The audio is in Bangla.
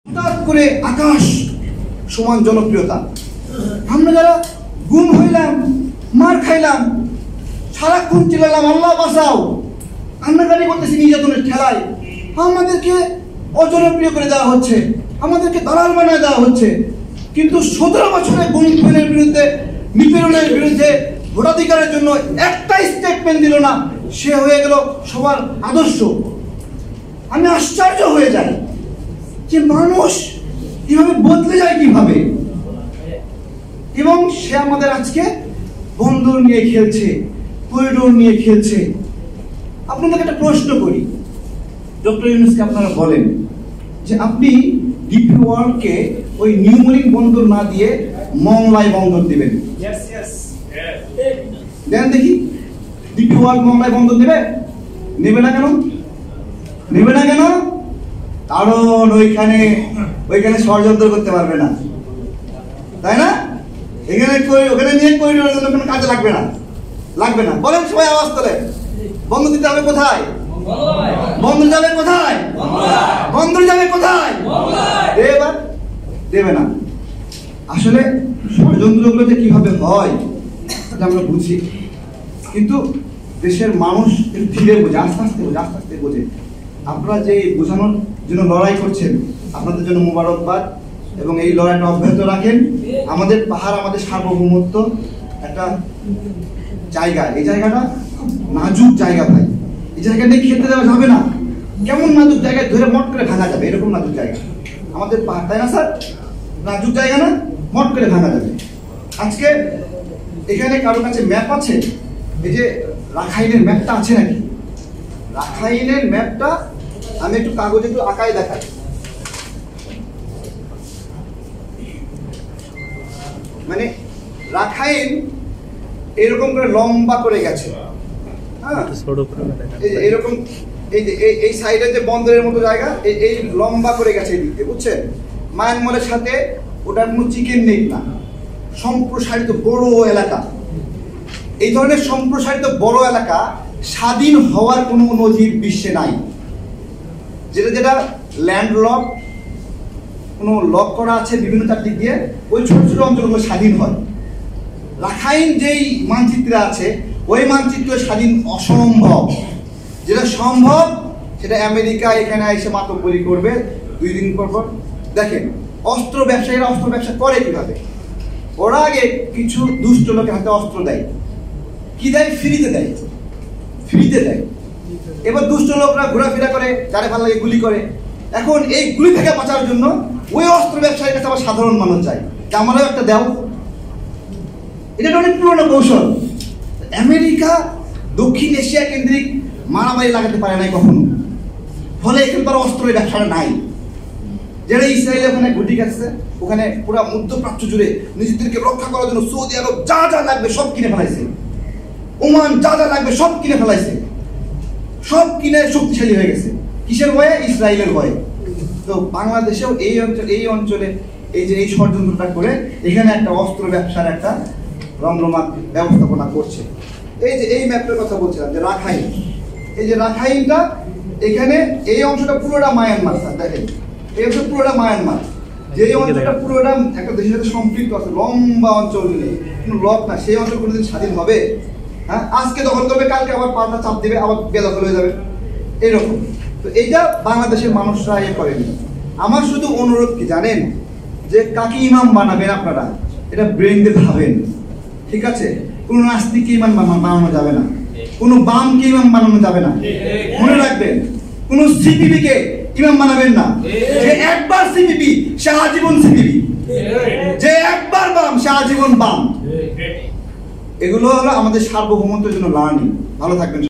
হঠাৎ করে আকাশ সমান জনপ্রিয়তা। আমরা যারা গুম হইলাম, মার খাইলাম, সারাক্ষণ চিল্লালাম আল্লাহ বাঁচাও, কান্নাকাটি করতেছি নির্যাতনের ঠেলায়, আমাদেরকে অজনপ্রিয় করে দেওয়া হচ্ছে, আমাদেরকে দালাল বানায় দেওয়া হচ্ছে। কিন্তু 17 বছরে গুমের বিরুদ্ধে, নিপীড়নের বিরুদ্ধে, ভোটাধিকারের জন্য একটা স্টেটমেন্ট দিল না, সে হয়ে গেল সবার আদর্শ। আমি আশ্চর্য হয়ে যাই যে মানুষ কিভাবে বদলে যায় কিভাবে। এবং সে আমাদের আজকে বন্দর নিয়ে খেলছে, করিডোর নিয়ে খেলছে। আপনাদেরকে একটা প্রশ্ন করি, ডক্টর ইউনূসকে আপনারা বলেন যে আপনি ডিপি ওয়ার্ল্ডকে ওই নিউমরিং বন্দর না দিয়ে মংলাই বন্দর দিবেন, দেন দেখি। ডিপি ওয়ার্ল্ড মংলাই বন্দর দেবে? নেবে না কেন? নেবে না কেন? কারণ ওইখানে ষড়যন্ত্র করতে পারবে না, তাই না? ওখানে নিয়ে করিডোরের জন্য কোনো কাজে লাগবে না, লাগবে না। বলেন সবাই আওয়াজ করে, বন্দর দিতে হবে কোথায়? বন্দর যাবে কোথায়? বন্দর যাবে কোথায়? এবার দেবে না। আসলে ষড়যন্ত্রগুলো যে কিভাবে হয় সেটা আমরা বুঝি, কিন্তু দেশের মানুষ একটু ধীরে বোঝে, আস্তে আস্তে বোঝে। আপনারা যে বোঝানোর জন্য লড়াই করছেন, আপনাদের জন্য মোবারকবাদ। এবং এই লড়াইটা অব্যাহত রাখেন। আমাদের পাহাড়, আমাদের সার্বভৌমত্ব একটা জায়গা, এই জায়গাটা খুব নাজুক জায়গা ভাই। এই জায়গাটা খেলতে দেওয়া যাবে না। কেমন নাজুক জায়গায় ধরে মট করে ভাঙা যাবে, এরকম নাজুক জায়গা আমাদের পাহাড়, তাই না স্যার? নাজুক জায়গা না, মট করে ভাঙা যাবে। আজকে এখানে কারো কাছে ম্যাপ আছে? এই যে রাখাইনের ম্যাপটা আছে নাকি? রাখাইনের ম্যাপটা আমি একটু কাগজে একটু আঁকায় দেখাই। মানে রাখাইন এরকম করে লম্বা করে গেছে, হ্যাঁ, এরকম। এই সাইডে যে বন্দরের মতো জায়গা, এই লম্বা করে গেছে এদিকে, বুঝছেন? মায়ানমারের সাথে ওটার কোনো চিকেন নেই না, সম্প্রসারিত বড় এলাকা। এই ধরনের সম্প্রসারিত বড় এলাকা স্বাধীন হওয়ার কোনো নজির বিশ্বে নাই। যেটা ল্যান্ডলক, কোনো লক করা আছে বিভিন্ন চারদিক দিয়ে, ওই ছোট ছোট অঞ্চলগুলো স্বাধীন হয়। রাখাইন যেই মানচিত্রে আছে, ওই মানচিত্র স্বাধীন অসম্ভব। যেটা সম্ভব সেটা আমেরিকা এখানে এসে মাতব্বরি করবে 2 দিন পর পর। দেখেন অস্ত্র ব্যবসায়ীরা অস্ত্র ব্যবসা করে কিভাবে। ওরা আগে কিছু দুষ্ট লোকের হাতে অস্ত্র দেয়, কি দেয়? ফ্রিতে দেয়, ফ্রিতে দেয়। এবার দুষ্ট লোকরা ঘোরাফেরা করে, যারে ভালো লাগে গুলি করে। এখন এই গুলি থেকে বাঁচার জন্য ওই অস্ত্র ব্যবসায়ীর কাছে আবার সাধারণ মানুষ যায় যে আমারও একটা দাও। এটা অনেক পুরনো কৌশল। আমেরিকা দক্ষিণ এশিয়া কেন্দ্রিক মারামারি লাগাতে পারে নাই কখনো, ফলে এখানকার অস্ত্রের ব্যবসাটা নাই। যারা ইসরায়েল ওখানে ঘুটি গেছে, ওখানে পুরো মধ্যপ্রাচ্য জুড়ে নিজেদেরকে রক্ষা করার জন্য সৌদি আরব যা যা লাগবে সব কিনে ফেলাইছে, ওমান যা যা লাগবে সব কিনে ফেলাইছে, সব কিনে শক্তিশালী হয়ে গেছে। কিসের ভয়ে? ইসরায়েলের ভয়ে। তো বাংলাদেশেও এই অঞ্চলে এই যে এই ষড়যন্ত্রটা করে এখানে একটা অস্ত্র ব্যবসার একটা রমরমা ব্যবস্থাপনা করছে। এই যে এই ম্যাপটার কথা বলছিলাম যে রাখাইন, এই যে রাখাইনটা এখানে এই অংশটা পুরোটা মায়ানমার। স্যার দেখেন এই অংশ পুরোটা মায়ানমার। যে অঞ্চলটা পুরোটা একটা দেশের সাথে সম্পৃক্ত আছে, লম্বা অঞ্চল জুড়ে, কোনো লক না। সেই অঞ্চল কোনোদিন স্বাধীন হবে? হ্যাঁ, আজকে দখল করবে, কালকে আবার পাল্টা চাপ দেবে, আবার বেদখল হয়ে যাবে, এরকম। তো এইটা বাংলাদেশের মানুষরা ইয়ে করেনি। আমার শুধু অনুরোধ কি জানেন, যে কাকে ইমাম বানাবেন আপনারা এটা ব্রেন দিয়ে ভাবেন, ঠিক আছে? কোনো নাস্তিককে ইমাম বানানো যাবে না, কোনো বামকে ইমাম বানানো যাবে না। মনে রাখবেন, কোনো সিপিবি কে ইমাম বানাবেন না। যে একবার সিপিবি সে আজীবন সিপিবি, যে একবার বাম সে আজীবন বাম। এগুলো হলো আমাদের সার্বভৌমত্বের জন্য লার্নিং। ভালো থাকবেন।